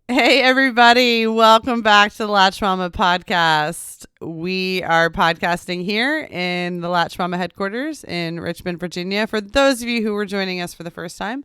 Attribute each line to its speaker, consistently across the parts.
Speaker 1: Hey, everybody. Welcome back to the Latched Mama podcast. We are podcasting here in the Latched Mama headquarters in Richmond, Virginia. For those of you who were joining us for the first time,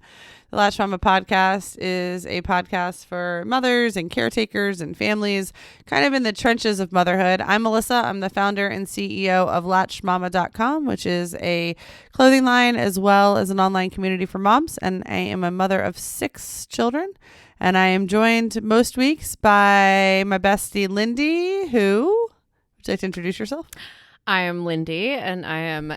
Speaker 1: the Latched Mama podcast is a podcast for mothers and caretakers and families kind of in the trenches of motherhood. I'm Melissa. I'm the founder and CEO of LatchedMama.com, which is a clothing line as well as an online community for moms. And I am a mother of 6 children. And I am joined most weeks by my bestie, Lindi, who, would you like to introduce yourself?
Speaker 2: I am Lindi, and I am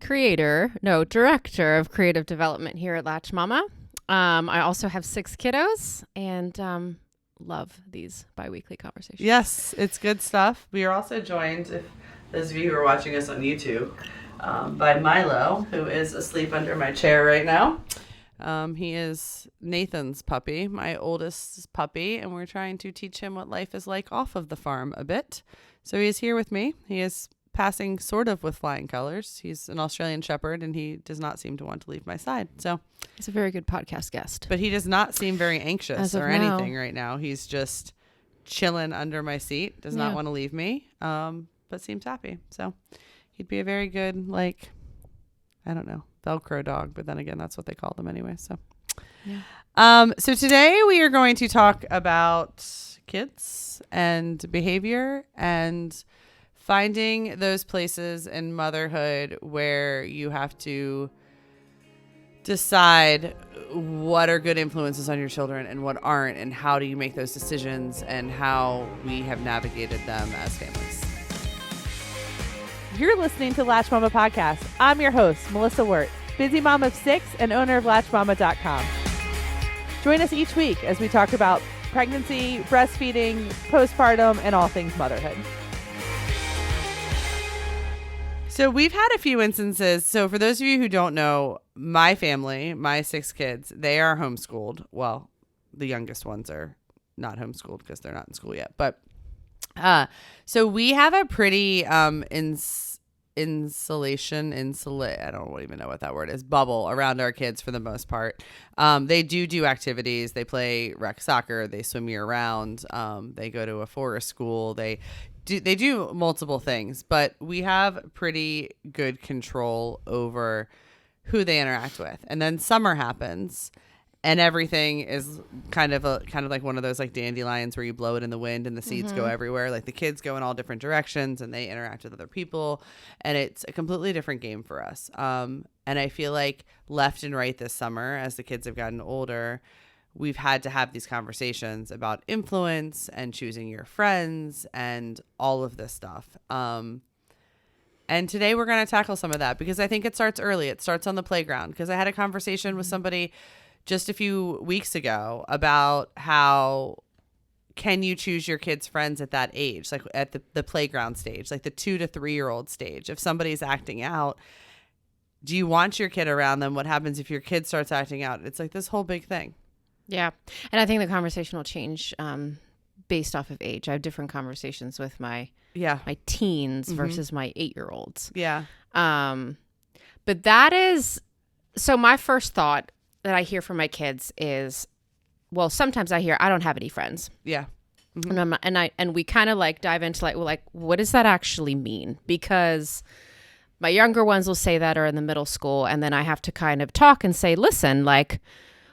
Speaker 2: director of creative development here at Latched Mama. I also have 6 kiddos and love these bi-weekly conversations.
Speaker 1: Yes, it's good stuff. We are also joined, if those of you who are watching us on YouTube, by Milo, who is asleep under my chair right now. He is Nathan's puppy, my oldest puppy, and we're trying to teach him what life is like off of the farm a bit. So he is here with me. He is passing sort of with flying colors. He's an Australian Shepherd, and he does not seem to want to leave my side. So
Speaker 2: he's a very good podcast guest.
Speaker 1: But he does not seem very anxious or anything right now. He's just chilling under my seat, does not want to leave me, but seems happy. So he'd be a very good, I don't know, Velcro dog, but then again, that's what they call them anyway. So, so today we are going to talk about kids and behavior and finding those places in motherhood where you have to decide what are good influences on your children and what aren't, and how do you make those decisions and how we have navigated them as families.
Speaker 3: You're listening to Latched Mama Podcast. I'm your host, Melissa Wirt, busy mom of 6 and owner of LatchedMama.com. Join us each week as we talk about pregnancy, breastfeeding, postpartum, and all things motherhood.
Speaker 1: So we've had a few instances. So for those of you who don't know, my family, my 6 kids, they are homeschooled. Well, the youngest ones are not homeschooled because they're not in school yet. But so we have a pretty insulation, I don't even know what that word is, bubble around our kids for the most part. They do activities. They play rec soccer. They swim year round. They go to a forest school. They do multiple things, but we have pretty good control over who they interact with. And then summer happens, and everything is kind of like one of those like dandelions where you blow it in the wind and the seeds go everywhere. Like the kids go in all different directions and they interact with other people, and it's a completely different game for us. And I feel like left and right this summer, as the kids have gotten older, we've had to have these conversations about influence and choosing your friends and all of this stuff. And today we're going to tackle some of that because I think it starts early. It starts on the playground, because I had a conversation with somebody just a few weeks ago about how can you choose your kids' friends at that age, like at the playground stage, like the 2 to 3 year old stage. If somebody's acting out, do you want your kid around them? What happens if your kid starts acting out? It's like this whole big thing.
Speaker 2: Yeah. And I think the conversation will change based off of age. I have different conversations with my teens versus my 8-year-olds.
Speaker 1: Yeah.
Speaker 2: But that is, so my first thought that I hear from my kids is, well, sometimes I hear, I don't have any friends.
Speaker 1: Yeah.
Speaker 2: Mm-hmm. And we kind of like dive into like, what does that actually mean? Because my younger ones will say that, or in the middle school. And then I have to kind of talk and say, listen, like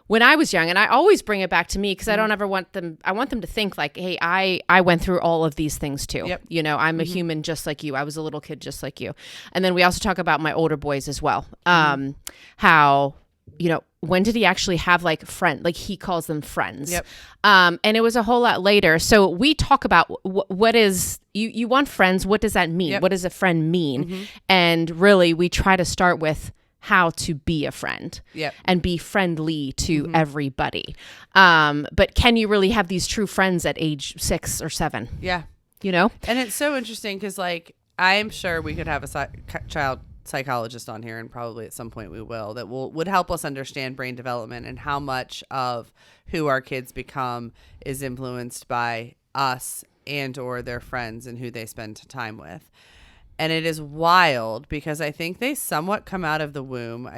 Speaker 2: when I was young, and I always bring it back to me because I don't ever want them, I want them to think like, hey, I went through all of these things too.
Speaker 1: Yep.
Speaker 2: You know, I'm a human just like you. I was a little kid just like you. And then we also talk about my older boys as well. How, you know, when did he actually have like friend, like he calls them friends.
Speaker 1: Yep.
Speaker 2: And it was a whole lot later. So we talk about what is, you want friends. What does that mean?
Speaker 1: Yep.
Speaker 2: What does a friend mean? And really we try to start with how to be a friend and be friendly to everybody. But can you really have these true friends at age 6 or 7?
Speaker 1: Yeah.
Speaker 2: You know?
Speaker 1: And it's so interesting because like, I'm sure we could have a child psychologist on here, and probably at some point we will, that would help us understand brain development and how much of who our kids become is influenced by us and or their friends and who they spend time with. And it is wild because I think they somewhat come out of the womb.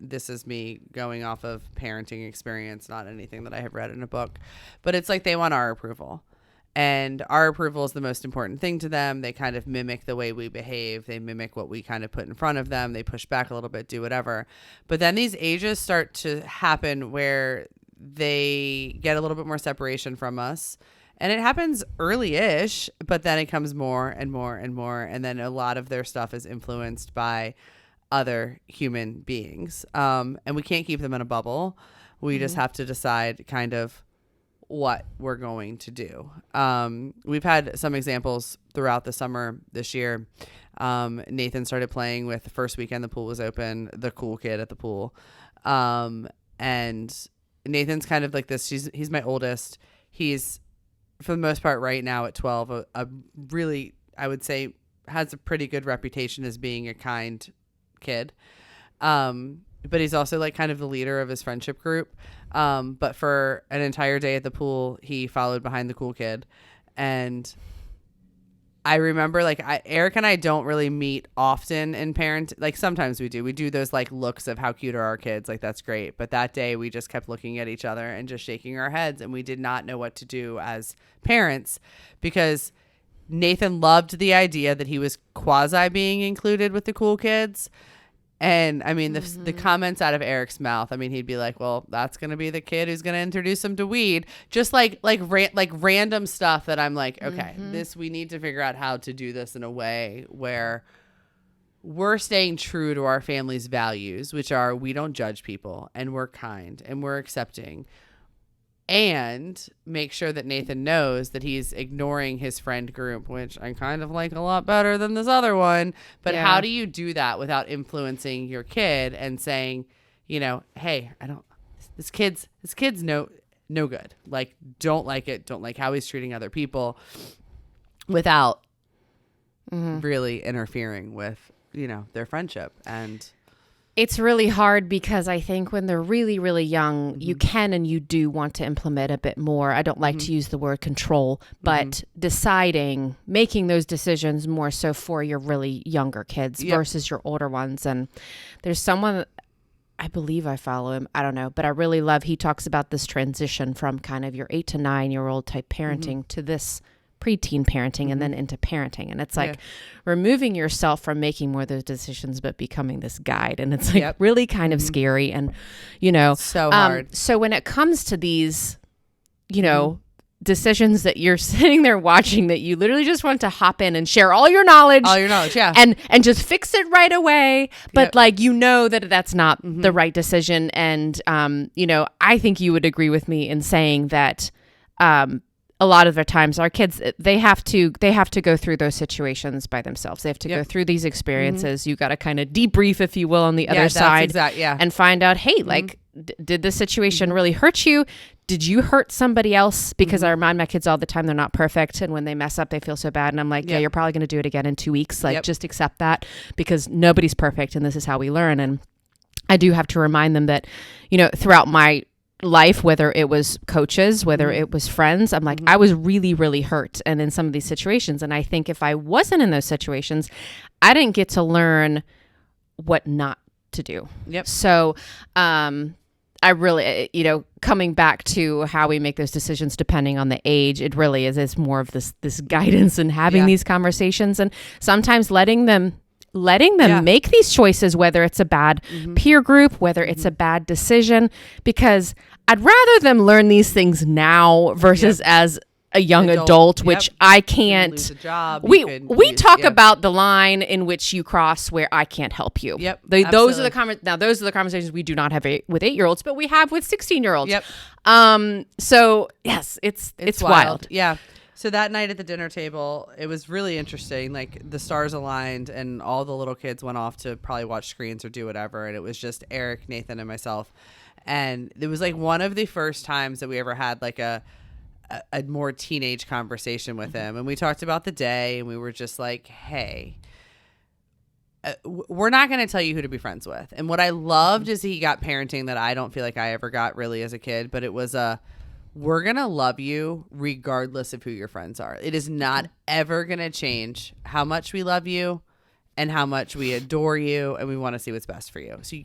Speaker 1: This is me going off of parenting experience, not anything that I have read in a book. But it's like they want our approval. And our approval is the most important thing to them. They kind of mimic the way we behave. They mimic what we kind of put in front of them. They push back a little bit, do whatever. But then these ages start to happen where they get a little bit more separation from us. And it happens early-ish, but then it comes more and more and more. And then a lot of their stuff is influenced by other human beings. And we can't keep them in a bubble. We just have to decide kind of what we're going to do. We've had some examples throughout the summer this year. Nathan started playing with the first weekend the pool was open, the cool kid at the pool. And Nathan's kind of like this. He's my oldest. He's, for the most part right now at 12, a really, I would say, has a pretty good reputation as being a kind kid. But he's also like kind of the leader of his friendship group. But for an entire day at the pool, he followed behind the cool kid. And I remember like Eric and I don't really meet often in parent. Like sometimes we do. We do those like looks of how cute are our kids. Like that's great. But that day we just kept looking at each other and just shaking our heads. And we did not know what to do as parents because Nathan loved the idea that he was quasi being included with the cool kids. And I mean, the comments out of Eric's mouth, I mean, he'd be like, well, that's going to be the kid who's going to introduce him to weed. Just like random stuff that I'm like, okay, we need to figure out how to do this in a way where we're staying true to our family's values, which are we don't judge people and we're kind and we're accepting. And make sure that Nathan knows that he's ignoring his friend group, which I kind of like a lot better than this other one. But how do you do that without influencing your kid and saying, you know, hey, this kid's no good. Like, don't like it. Don't like how he's treating other people without really interfering with, you know, their friendship. And
Speaker 2: it's really hard because I think when they're really, really young, you can and you do want to implement a bit more. I don't like to use the word control, but making those decisions more so for your really younger kids versus your older ones. And there's someone, I believe I follow him, I don't know, but I really love, he talks about this transition from kind of your 8 to 9 year old type parenting to this preteen parenting and then into parenting. And it's like removing yourself from making more of those decisions, but becoming this guide. And it's like really kind of scary. And, you know,
Speaker 1: so hard.
Speaker 2: So when it comes to these, you know, decisions that you're sitting there watching that you literally just want to hop in and share all your knowledge, and just fix it right away. But like, you know, that's not the right decision. And, you know, I think you would agree with me in saying that, a lot of the times our kids, they have to go through those situations by themselves. They have to go through these experiences. You got to kind of debrief, if you will, on the other side and find out, hey, like, did this situation really hurt you? Did you hurt somebody else? Because I remind my kids all the time, they're not perfect. And when they mess up, they feel so bad. And I'm like, you're probably going to do it again in 2 weeks. Like, just accept that because nobody's perfect. And this is how we learn. And I do have to remind them that, you know, throughout my life, whether it was coaches, whether it was friends, I'm like, I was really, really hurt. And in some of these situations, and I think if I wasn't in those situations, I didn't get to learn what not to do. So, I really, you know, coming back to how we make those decisions depending on the age, it really is more of this guidance and having these conversations and sometimes letting them make these choices, whether it's a bad peer group, whether it's a bad decision, because I'd rather them learn these things now versus as a young adult, which I can't.
Speaker 1: Lose a job.
Speaker 2: We talk about the line in which you cross where I can't help you. Those are the conversations we do not have with 8-year-olds, but we have with 16-year-olds. So yes, it's wild.
Speaker 1: Yeah. So that night at the dinner table, it was really interesting. Like the stars aligned and all the little kids went off to probably watch screens or do whatever. And it was just Eric, Nathan, and myself. And it was like one of the first times that we ever had like a more teenage conversation with him. And we talked about the day and we were just like, hey, we're not going to tell you who to be friends with. And what I loved is he got parenting that I don't feel like I ever got really as a kid, but it was we're going to love you regardless of who your friends are. It is not ever going to change how much we love you, and how much we adore you and we want to see what's best for you. So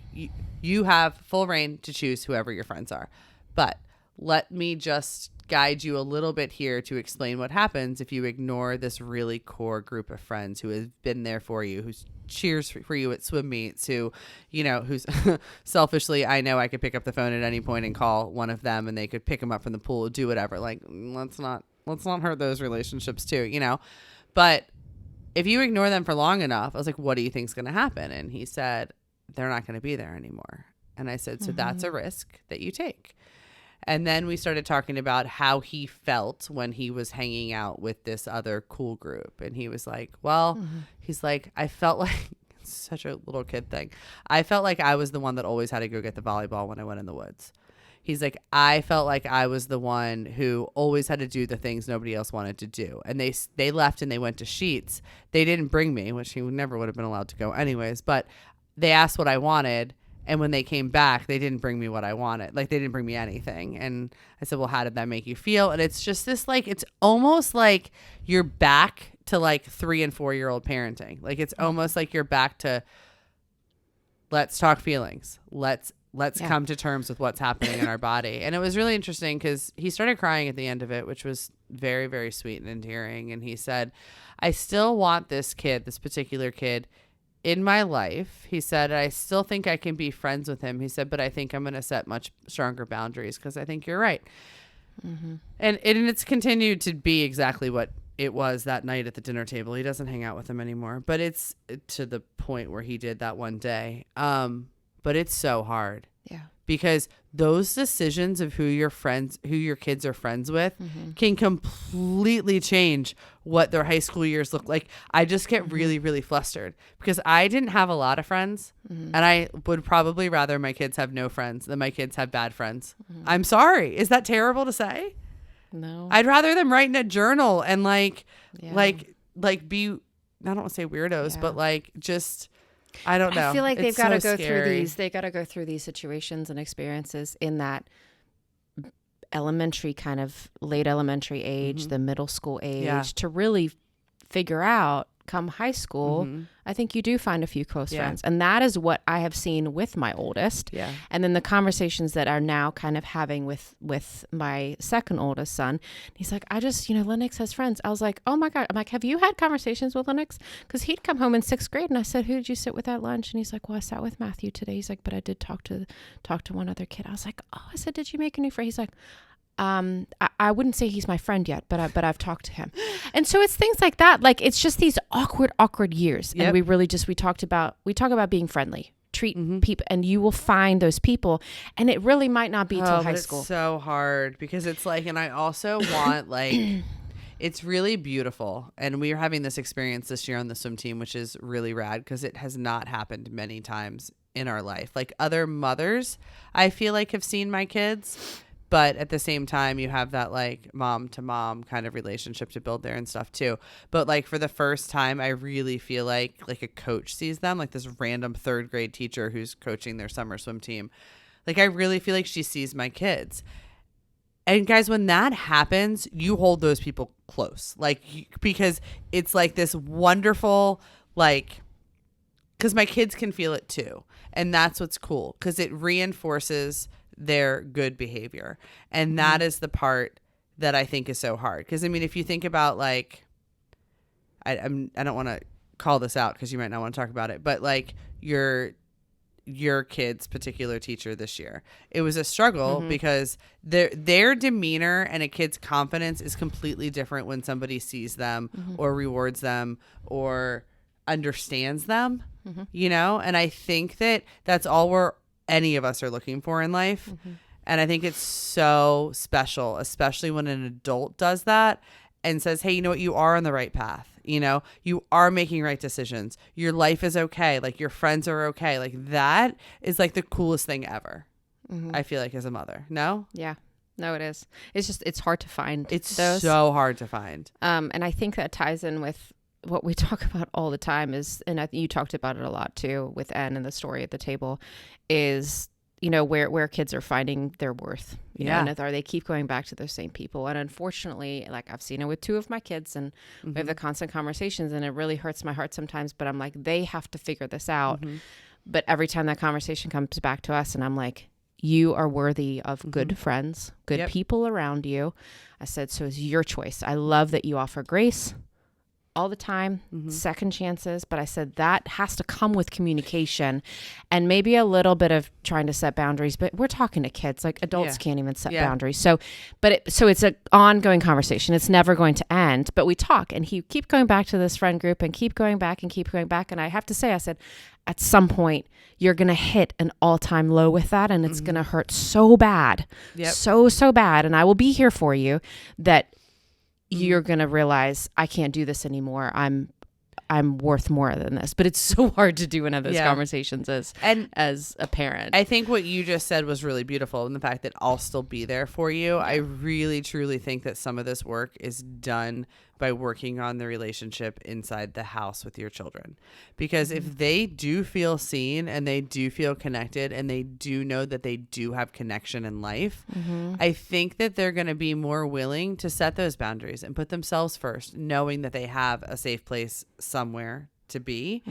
Speaker 1: you have full reign to choose whoever your friends are. But let me just guide you a little bit here to explain what happens if you ignore this really core group of friends who has been there for you, who's cheers for you at swim meets, who, you know, who's selfishly, I know I could pick up the phone at any point and call one of them and they could pick them up from the pool, do whatever. Like, let's not hurt those relationships too, you know? But if you ignore them for long enough, I was like, what do you think's going to happen? And he said, they're not going to be there anymore. And I said, so that's a risk that you take. And then we started talking about how he felt when he was hanging out with this other cool group. And he was like, well, he's like, I felt like, it's such a little kid thing. I felt like I was the one that always had to go get the volleyball when I went in the woods. He's like, I felt like I was the one who always had to do the things nobody else wanted to do. And they left and they went to Sheets. They didn't bring me, which he never would have been allowed to go anyways. But they asked what I wanted. And when they came back, they didn't bring me what I wanted. Like, they didn't bring me anything. And I said, well, how did that make you feel? And it's just this, like, it's almost like you're back to, like, 3 and 4 year old parenting. Like, it's almost like you're back to, let's talk feelings. Let's come to terms with what's happening in our body. And it was really interesting because he started crying at the end of it, which was very, very sweet and endearing. And he said, I still want this particular kid in my life. He said, I still think I can be friends with him. He said, but I think I'm going to set much stronger boundaries because I think you're right. And it's continued to be exactly what it was that night at the dinner table. He doesn't hang out with him anymore, but it's to the point where he did that one day. But it's so hard. Yeah. Because those decisions of who your kids are friends with can completely change what their high school years look like. I just get really, really flustered because I didn't have a lot of friends and I would probably rather my kids have no friends than my kids have bad friends. I'm sorry. Is that terrible to say?
Speaker 2: No.
Speaker 1: I'd rather them write in a journal and like be, I don't want to say weirdos, but like just... I don't know.
Speaker 2: I feel like they've got to go
Speaker 1: scary.
Speaker 2: through these. They got to go through these situations and experiences in that elementary kind of late elementary age, the middle school age, to really figure out. Come high school, I think you do find a few close friends, and that is what I have seen with my oldest. Yeah, and then the conversations that are now kind of having with my second oldest son. He's like, I just, Lennox has friends. I was like, oh my God. I'm like, have you had conversations with Lennox? Because he'd come home in 6th grade, and I said, who did you sit with at lunch? And he's like, well, I sat with Matthew today. He's like, but I did talk to one other kid. I was like, oh, I said, did you make a new friend? He's like, I wouldn't say he's my friend yet, but I've talked to him. And so it's things like that. Like, it's just these awkward years. Yep. And we talk about being friendly, treat people, and you will find those people. And it really might not be till high school.
Speaker 1: It's so hard because it's like, and I also want like, it's really beautiful. And we are having this experience this year on the swim team, which is really rad because it has not happened many times in our life. Like other mothers, I feel like have seen my kids. But at the same time, you have that like mom to mom kind of relationship to build there and stuff too. But like for the first time, I really feel like a coach sees them, like this random 3rd grade teacher who's coaching their summer swim team. Like I really feel like she sees my kids. And guys, when that happens, you hold those people close, because it's like this wonderful, because my kids can feel it too. And that's what's cool because it reinforces their good behavior. And that is the part that I think is so hard. Because I mean, if you think about I don't want to call this out because you might not want to talk about it, but like your kid's particular teacher this year, it was a struggle because their demeanor and a kid's confidence is completely different when somebody sees them or rewards them or understands them, and I think that's all any of us are looking for in life. And I think it's so special, especially when an adult does that and says, hey, you know what? You are on the right path. You are making right decisions. Your life is okay. Like your friends are okay. Like that is like the coolest thing ever. I feel like as a mother. No?
Speaker 2: Yeah. No, it is. It's just, it's hard to find.
Speaker 1: It's so hard to find.
Speaker 2: And I think that ties in with what we talk about all the time is, and I think you talked about it a lot too with Anne and the story at the table, is where kids are finding their worth, you know, and are they keep going back to those same people. And unfortunately, like I've seen it with 2 of my kids, and we have the constant conversations, and it really hurts my heart sometimes, but I'm like, they have to figure this out. But every time that conversation comes back to us, and I'm like, you are worthy of good friends, good people around you. I said, so it's your choice. I love that you offer grace all the time, second chances. But I said that has to come with communication and maybe a little bit of trying to set boundaries. But we're talking to kids, like adults can't even set boundaries. So it's an ongoing conversation. It's never going to end. But we talk, and he keep going back to this friend group and keep going back. And I have to say, I said, at some point you're going to hit an all-time low with that, and it's going to hurt so bad, so bad. And I will be here for you that you're going to realize I can't do this anymore. I'm worth more than this. But it's so hard to do in those conversations as a parent.
Speaker 1: I think what you just said was really beautiful, and the fact that I'll still be there for you. I really, truly think that some of this work is done by working on the relationship inside the house with your children. Because if they do feel seen and they do feel connected and they do know that they do have connection in life, I think that they're going to be more willing to set those boundaries and put themselves first, knowing that they have a safe place somewhere to be.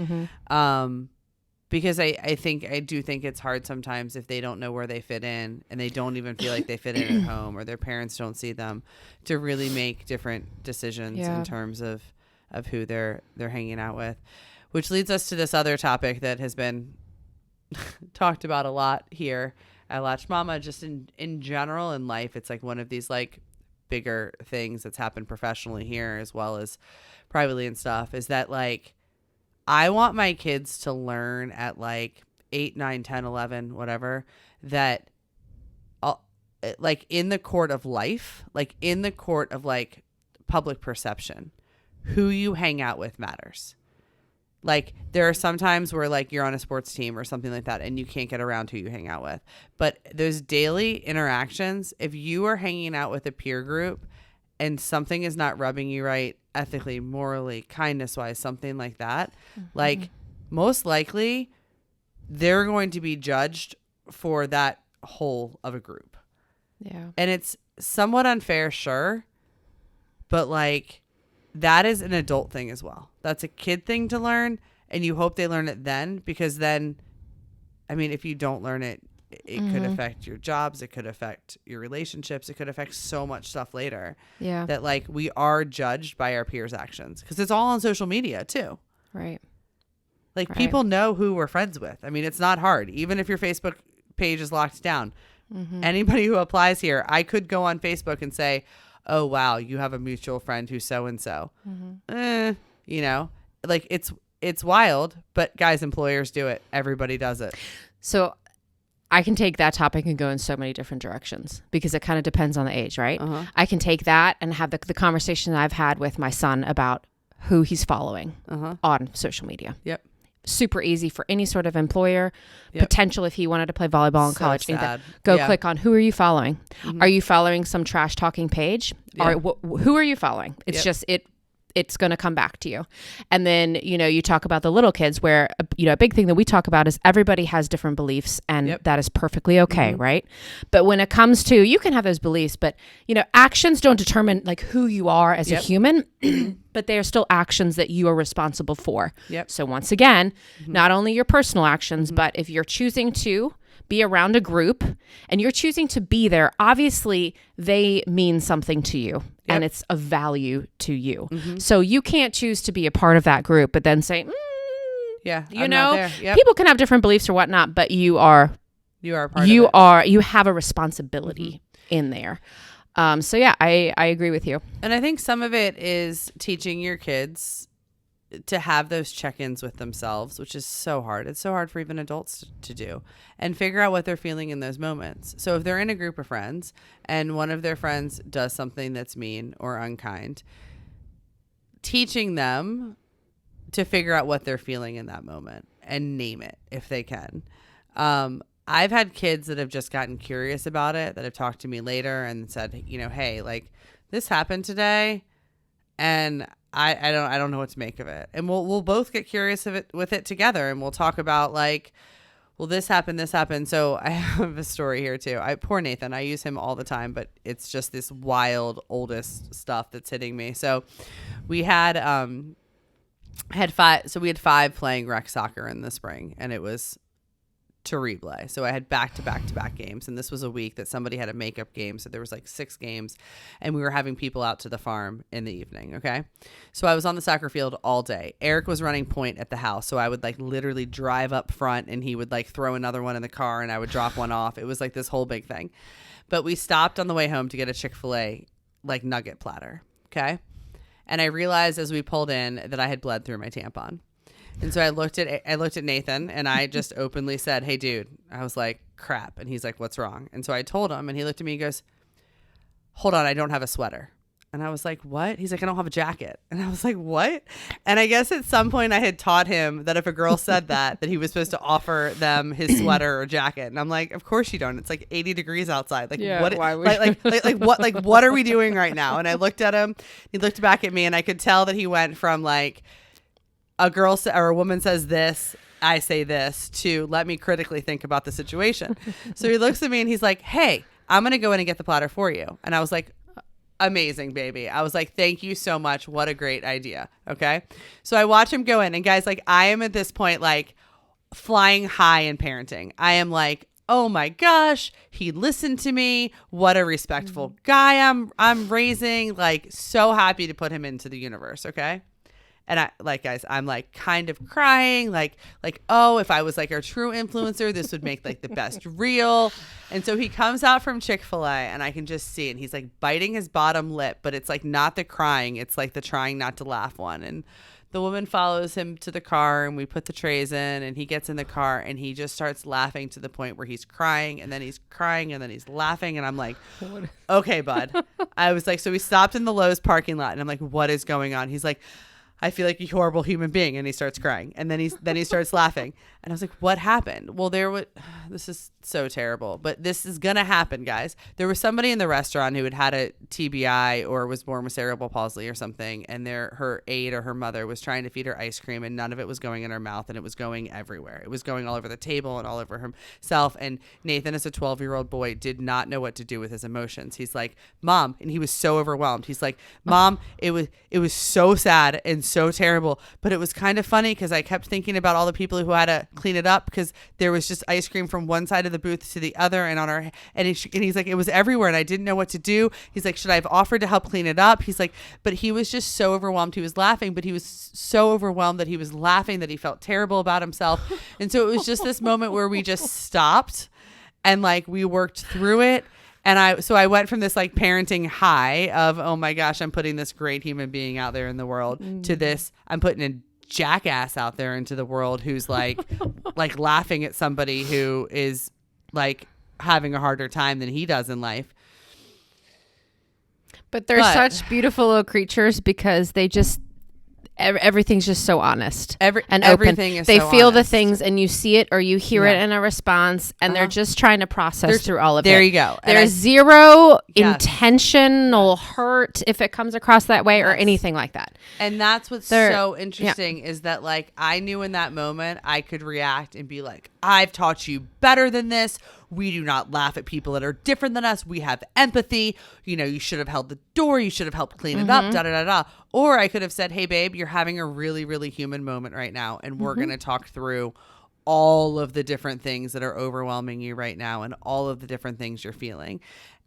Speaker 1: Because I do think it's hard sometimes if they don't know where they fit in, and they don't even feel like they fit in at home, or their parents don't see them, to really make different decisions in terms of who they're hanging out with. Which leads us to this other topic that has been talked about a lot here at Latched Mama, just in general in life. It's like one of these like bigger things that's happened professionally here as well as privately and stuff, is that like I want my kids to learn at like 8, 9, 10, 11, whatever, that like in the court of life, like in the court of like public perception, who you hang out with matters. Like there are some times where like you're on a sports team or something like that and you can't get around who you hang out with. But those daily interactions, if you are hanging out with a peer group and something is not rubbing you right, ethically, morally, kindness wise, something like that, like most likely they're going to be judged for that whole of a group.
Speaker 2: Yeah.
Speaker 1: And it's somewhat unfair, sure, but like that is an adult thing as well. That's a kid thing to learn, and you hope they learn it then, because then, I mean, if you don't learn it, it could affect your jobs, it could affect your relationships, it could affect so much stuff later.
Speaker 2: Yeah.
Speaker 1: That like we are judged by our peers' actions, because it's all on social media too.
Speaker 2: Right.
Speaker 1: Like people know who we're friends with. I mean, it's not hard. Even if your Facebook page is locked down, anybody who applies here, I could go on Facebook and say, oh, wow, you have a mutual friend who's so-and-so. You know, like it's wild, but guys, employers do it. Everybody does it.
Speaker 2: So I can take that topic and go in so many different directions, because it kind of depends on the age, right? I can take that and have the conversation that I've had with my son about who he's following on social media.
Speaker 1: Yep.
Speaker 2: Super easy for any sort of employer. Potential if he wanted to play volleyball in college. Go click on who are you following? Are you following some trash talking page? Or who are you following? It's just it's going to come back to you. And then, you know, you talk about the little kids where, you know, a big thing that we talk about is everybody has different beliefs, and that is perfectly okay. Right. But when it comes to, you can have those beliefs, but, you know, actions don't determine like who you are as a human, but they are still actions that you are responsible for. So once again, not only your personal actions, but if you're choosing to be around a group and you're choosing to be there, obviously they mean something to you and it's of value to you. So you can't choose to be a part of that group, but then say, you know, people can have different beliefs or whatnot, but you are a part of it. You have a responsibility in there. So yeah, I agree with you.
Speaker 1: And I think some of it is teaching your kids to have those check-ins with themselves, which is so hard. It's so hard for even adults to do, and figure out what they're feeling in those moments. So if they're in a group of friends and one of their friends does something that's mean or unkind, teaching them to figure out what they're feeling in that moment and name it if they can. I've had kids that have just gotten curious about it, that have talked to me later and said, you know, hey, like this happened today and I don't know what to make of it. And we'll both get curious with it together, and we'll talk about like, well, this happened. So I have a story here too. Poor Nathan. I use him all the time, but it's just this wild oldest stuff that's hitting me. So we had five. So we had 5 playing rec soccer in the spring, and it was terrible. So I had back-to-back games, and this was a week that somebody had a makeup game, so there was like 6 games, and we were having people out to the farm in the evening. Okay, so I was on the soccer field all day. Eric was running point at the house, so I would like literally drive up front, and he would like throw another one in the car, and I would drop one off. It was like this whole big thing. But we stopped on the way home to get a Chick-fil-A like nugget platter. Okay, and I realized as we pulled in that I had bled through my tampon. And so I looked at Nathan, and I just openly said, "Hey, dude," I was like, "crap." And he's like, "What's wrong?" And so I told him, and he looked at me and goes, "Hold on, I don't have a sweater." And I was like, "What?" He's like, "I don't have a jacket." And I was like, "What?" And I guess at some point I had taught him that if a girl said that he was supposed to offer them his sweater or jacket. And I'm like, "Of course you don't. It's like 80 degrees outside. Like, what?
Speaker 2: Why would
Speaker 1: what are we doing right now?" And I looked at him. He looked back at me, and I could tell that he went from like, or a woman says this, I say this, to let me critically think about the situation. So he looks at me and he's like, "Hey, I'm going to go in and get the platter for you." And I was like, "Amazing, baby." I was like, "Thank you so much. What a great idea." Okay. So I watch him go in, and guys, like, I am at this point, like flying high in parenting. I am like, oh my gosh, he listened to me. What a respectful guy I'm raising. Like, so happy to put him into the universe. Okay. And I like, guys, I'm like kind of crying, like, oh, if I was like a true influencer, this would make like the best reel. And so he comes out from Chick-fil-A, and I can just see it. And he's like biting his bottom lip, but it's like not the crying. It's like the trying not to laugh one. And the woman follows him to the car, and we put the trays in, and he gets in the car, and he just starts laughing to the point where he's crying, and then he's crying, and then he's laughing. And I'm like, okay, bud. I was like, so we stopped in the Lowe's parking lot, and I'm like, what is going on? He's like, I feel like a horrible human being. And he starts crying, and then he starts laughing. And I was like, what happened? Well, this is so terrible, but this is going to happen, guys. There was somebody in the restaurant who had a TBI or was born with cerebral palsy or something. And her aide or her mother was trying to feed her ice cream, and none of it was going in her mouth, and it was going everywhere. It was going all over the table and all over himself. And Nathan, as a 12-year-old boy, did not know what to do with his emotions. He's like, "Mom," and he was so overwhelmed. He's like, "Mom, it was so sad and so terrible, but it was kind of funny because I kept thinking about all the people who had to clean it up because there was just ice cream from one side of the booth to the other, and he's like, it was everywhere, and I didn't know what to do." He's like, "Should I have offered to help clean it up?" He's like, but he was just so overwhelmed. He was laughing, but he was so overwhelmed that he was laughing that he felt terrible about himself. And so it was just this moment where we just stopped and like we worked through it. And I went from this like parenting high of, oh my gosh, I'm putting this great human being out there in the world to this, I'm putting a jackass out there into the world who's like, like laughing at somebody who is like having a harder time than he does in life.
Speaker 2: But they're such beautiful little creatures because they just, everything's just so honest and
Speaker 1: everything
Speaker 2: open.
Speaker 1: Is
Speaker 2: they
Speaker 1: so
Speaker 2: feel
Speaker 1: honest.
Speaker 2: the things, and you see it or you hear it in a response, and they're just trying to process through all of it.
Speaker 1: There you go.
Speaker 2: There's zero intentional hurt if it comes across that way or anything like that.
Speaker 1: And that's what's so interesting is that like I knew in that moment I could react and be like, "I've taught you better than this. We do not laugh at people that are different than us. We have empathy. You know, you should have held the door. You should have helped clean it up, da, da, da, da." Or I could have said, "Hey, babe, you're having a really, really human moment right now. And we're going to talk through all of the different things that are overwhelming you right now and all of the different things you're feeling."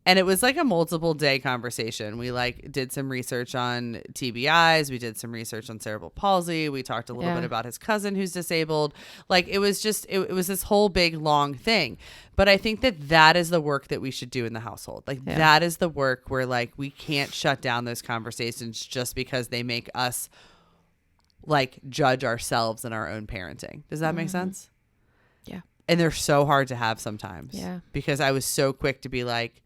Speaker 1: And it was like a multiple day conversation. We like did some research on TBIs. We did some research on cerebral palsy. We talked a little bit about his cousin who's disabled. Like it was just, it was this whole big long thing. But I think that is the work that we should do in the household. Like that is the work where like we can't shut down those conversations just because they make us like judge ourselves in our own parenting. Does that make sense?
Speaker 2: Yeah.
Speaker 1: And they're so hard to have sometimes.
Speaker 2: Yeah.
Speaker 1: Because I was so quick to be like,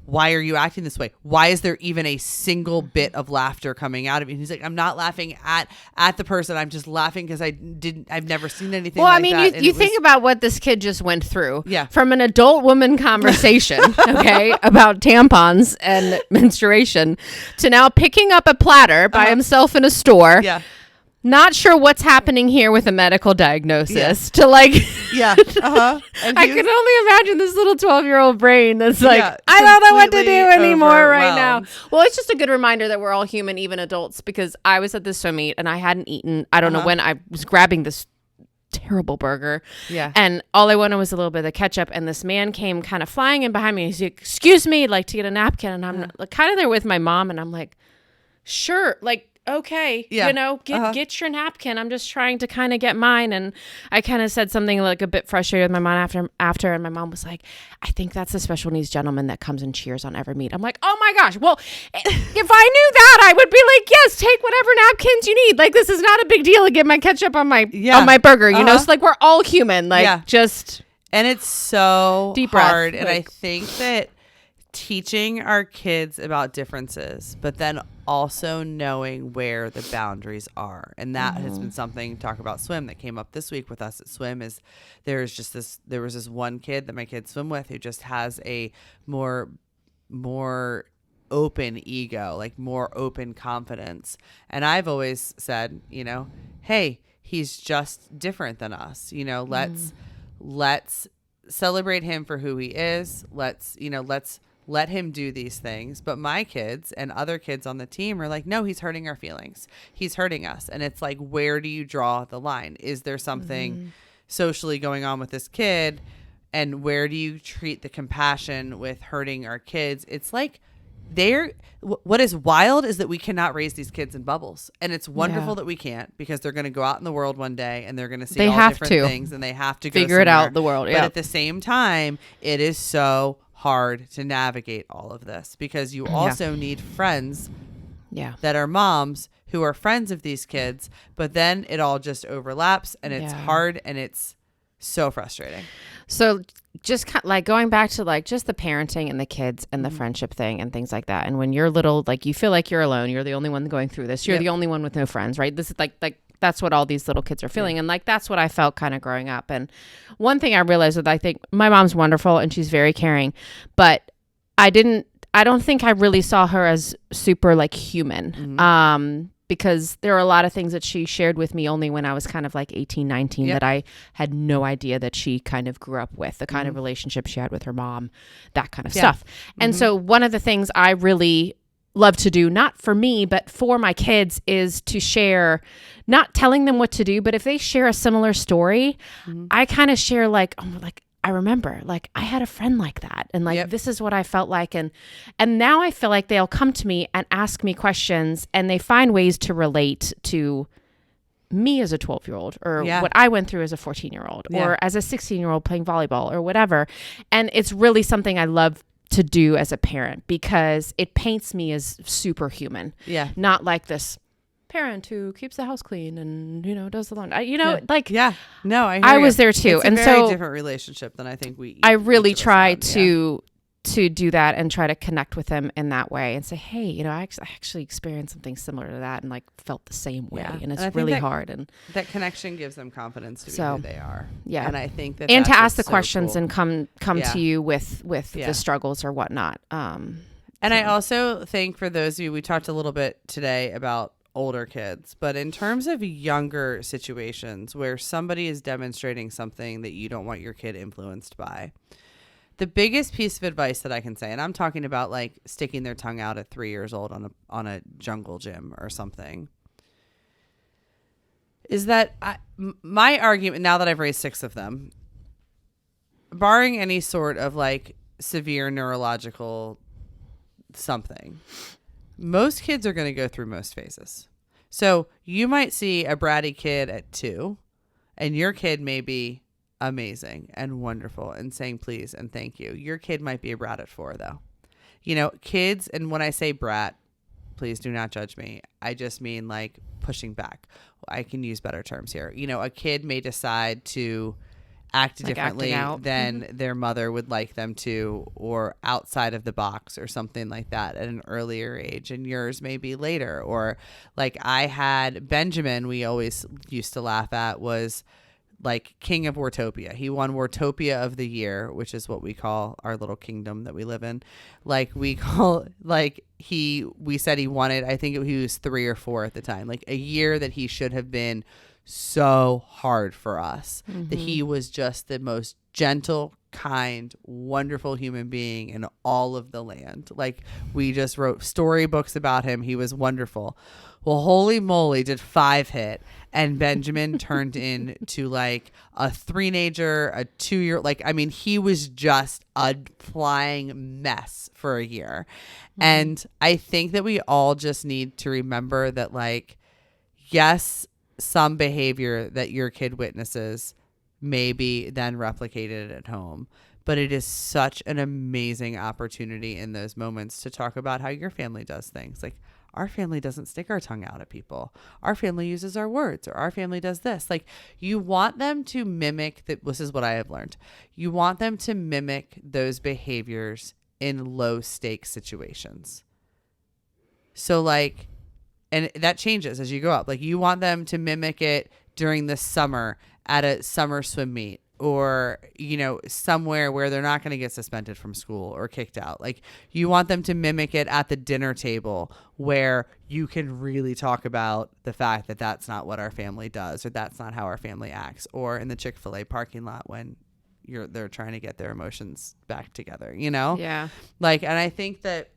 Speaker 1: why are you acting this way? Why is there even a single bit of laughter coming out of you? And he's like, "I'm not laughing at the person. I'm just laughing because I've never seen anything like that." Well, I mean,
Speaker 2: you think about what this kid just went through.
Speaker 1: Yeah.
Speaker 2: From an adult woman conversation, okay, about tampons and menstruation to now picking up a platter by himself in a store.
Speaker 1: Yeah.
Speaker 2: not sure what's happening here with a medical diagnosis to like
Speaker 1: Yeah. And
Speaker 2: I can only imagine this little 12-year-old brain that's like,
Speaker 1: Yeah,
Speaker 2: I don't know what to do
Speaker 1: completely
Speaker 2: anymore right now.
Speaker 1: overwhelmed.
Speaker 2: Well, it's just a good reminder that we're all human, even adults, because I was at this swim meet and I hadn't eaten. I don't know when I was grabbing this terrible burger.
Speaker 1: Yeah.
Speaker 2: And all I wanted was a little bit of ketchup. And this man came kind of flying in behind me. He's like, excuse me, like to get a napkin. And I'm like, kind of there with my mom. And I'm like, sure. Like, okay,
Speaker 1: Yeah.
Speaker 2: you know, get your napkin. I'm just trying to kind of get mine. And I kind of said something like a bit frustrated with my mom after, and my mom was like, I think that's the special needs gentleman that comes and cheers on every meet. I'm like, oh my gosh. Well, if I knew that, I would be like, yes, take whatever napkins you need. Like, this is not a big deal to get my ketchup on my burger, you know? So like, we're all human. Like, just.
Speaker 1: And it's so
Speaker 2: deep breath,
Speaker 1: hard. And I
Speaker 2: like-
Speaker 1: think that teaching our kids about differences, but then also knowing where the boundaries are. And that has been something, talk about swim, that came up this week with us at swim, is there was this one kid that my kids swim with who just has a more open ego, like more open confidence. And I've always said, you know, hey, he's just different than us. You know, let's celebrate him for who he is. Let's let him do these things. But my kids and other kids on the team are like, no, he's hurting our feelings. He's hurting us. And it's like, where do you draw the line? Is there something socially going on with this kid? And where do you treat the compassion with hurting our kids? It's like, what is wild is that we cannot raise these kids in bubbles. And it's wonderful that we can't, because they're going to go out in the world one day and they're going to see all different things, and they have to
Speaker 2: figure it out, the world.
Speaker 1: But at the same time, it is so hard to navigate all of this, because you also need friends that are moms who are friends of these kids, but then it all just overlaps, and it's hard, and it's so frustrating.
Speaker 2: So just like going back to like just the parenting and the kids and the friendship thing and things like that. And when you're little, like you feel like you're alone, you're the only one going through this. You're the only one with no friends, right? This is like that's what all these little kids are feeling. And like, that's what I felt kind of growing up. And one thing I realized is I think my mom's wonderful and she's very caring, but I don't think I really saw her as super like human. Because there are a lot of things that she shared with me only when I was kind of like 18, 19 that I had no idea that she kind of grew up with, the kind of relationship she had with her mom, that kind of stuff. And so one of the things I really love to do, not for me, but for my kids, is to share, not telling them what to do, but if they share a similar story, I kind of share like, I remember, like, I had a friend like that, and like this is what I felt like, and now I feel like they'll come to me and ask me questions, and they find ways to relate to me as a 12-year-old, or what I went through as a 14-year-old, or as a 16-year-old playing volleyball, or whatever. And it's really something I love to do as a parent, because it paints me as superhuman, not like this parent who keeps the house clean and, you know, does the laundry. I was there too.
Speaker 1: It's
Speaker 2: and
Speaker 1: a very
Speaker 2: so
Speaker 1: different relationship than I think I
Speaker 2: really try to do that and try to connect with them in that way and say, hey, you know, I actually experienced something similar to that and like felt the same way. And it's really hard. And
Speaker 1: that connection gives them confidence to be who they are.
Speaker 2: Yeah.
Speaker 1: And I think that
Speaker 2: and to ask the
Speaker 1: so
Speaker 2: questions
Speaker 1: cool.
Speaker 2: and come to you with the struggles or whatnot.
Speaker 1: And I also think for those of you, we talked a little bit today about older kids, but in terms of younger situations where somebody is demonstrating something that you don't want your kid influenced by, the biggest piece of advice that I can say, and I'm talking about like sticking their tongue out at 3 years old on a jungle gym or something, is that my argument, now that I've raised 6 of them, barring any sort of like severe neurological something, most kids are going to go through most phases. So you might see a bratty kid at 2, and your kid may be amazing and wonderful and saying please and thank you. Your kid might be a brat at 4, though. You know, kids, and when I say brat, please do not judge me. I just mean like pushing back. I can use better terms here. You know, a kid may decide to act like differently than their mother would like them to, or outside of the box or something like that at an earlier age, and yours may be later. Or like I had Benjamin, we always used to laugh at, was like king of Wartopia. He won Wartopia of the year, which is what we call our little kingdom that we live in. Like we call, like we said he wanted, I think he was 3 or 4 at the time, like a year that he should have been so hard for us, that he was just the most gentle, kind, wonderful human being in all of the land. Like we just wrote storybooks about him. He was wonderful. Well, holy moly, did 5 hit, and Benjamin turned into like a 3-nager, a 2-year, like, I mean, he was just a flying mess for a year. And I think that we all just need to remember that, like, yes, some behavior that your kid witnesses may be then replicated at home, but it is such an amazing opportunity in those moments to talk about how your family does things. Like, our family doesn't stick our tongue out at people. Our family uses our words, or our family does this. Like, you want them to mimic that. This is what I have learned. You want them to mimic those behaviors in low stakes situations. So like, and that changes as you go up. Like, you want them to mimic it during the summer at a summer swim meet, or, you know, somewhere where they're not going to get suspended from school or kicked out. Like, you want them to mimic it at the dinner table, where you can really talk about the fact that that's not what our family does, or that's not how our family acts, or in the Chick-fil-A parking lot when they're trying to get their emotions back together, you know?
Speaker 2: Yeah.
Speaker 1: Like, and I think that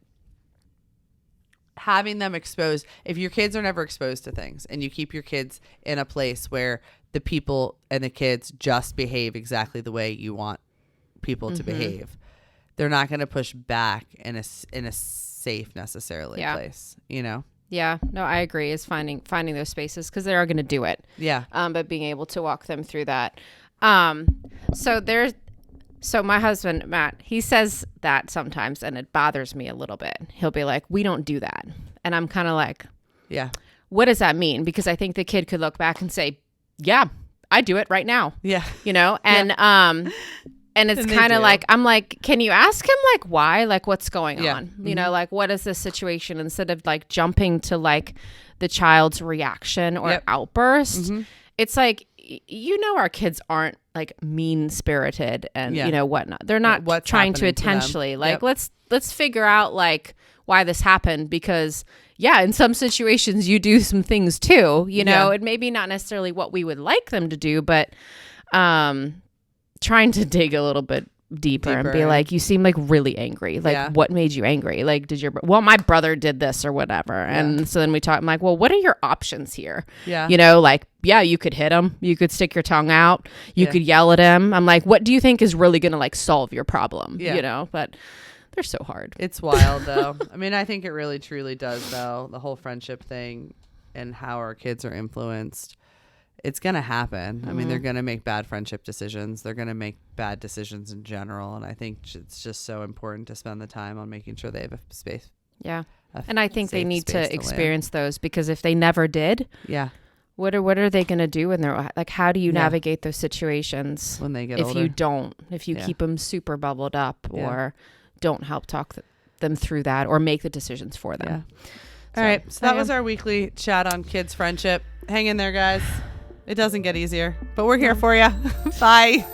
Speaker 1: having them exposed, if your kids are never exposed to things, and you keep your kids in a place where the people and the kids just behave exactly the way you want people to behave, they're not going to push back in a safe necessarily place, you know?
Speaker 2: Yeah, no, I agree. Is finding those spaces, because they are going to do it.
Speaker 1: Yeah.
Speaker 2: But being able to walk them through that. So my husband, Matt, he says that sometimes, and it bothers me a little bit. He'll be like, we don't do that. And I'm kind of like,
Speaker 1: yeah,
Speaker 2: what does that mean? Because I think the kid could look back and say, yeah, I do it right now.
Speaker 1: Yeah.
Speaker 2: You know? And, and it's kind of like, I'm like, can you ask him like why, like what's going on? You know, like, what is this situation, instead of like jumping to like the child's reaction or outburst. It's like, you know, our kids aren't like mean spirited and you know, whatnot. They're not trying to intentionally like, let's figure out like why this happened, because in some situations you do some things too, you know, it may be not necessarily what we would like them to do, but trying to dig a little bit deeper and be like, you seem like really angry. Like, what made you angry? Like, well, my brother did this or whatever. And so then we talk, I'm like, well, what are your options here? Yeah. You know, like, you could hit him. You could stick your tongue out. You could yell at him. I'm like, what do you think is really going to like solve your problem? You know, but they're so hard.
Speaker 1: It's wild though. I mean, I think it really truly does though. The whole friendship thing and how our kids are influenced. It's going to happen. I mean, they're going to make bad friendship decisions. They're going to make bad decisions in general. And I think it's just so important to spend the time on making sure they have a space. Yeah.
Speaker 2: And I think they need to experience those, because if they never did, what are they going to do in their, like, how do you navigate those situations
Speaker 1: when they get older?
Speaker 2: If you keep them super bubbled up or don't help talk them through that or make the decisions for them.
Speaker 1: All right. So that was our weekly chat on kids friendship. Hang in there, guys. It doesn't get easier, but we're here for you. Bye.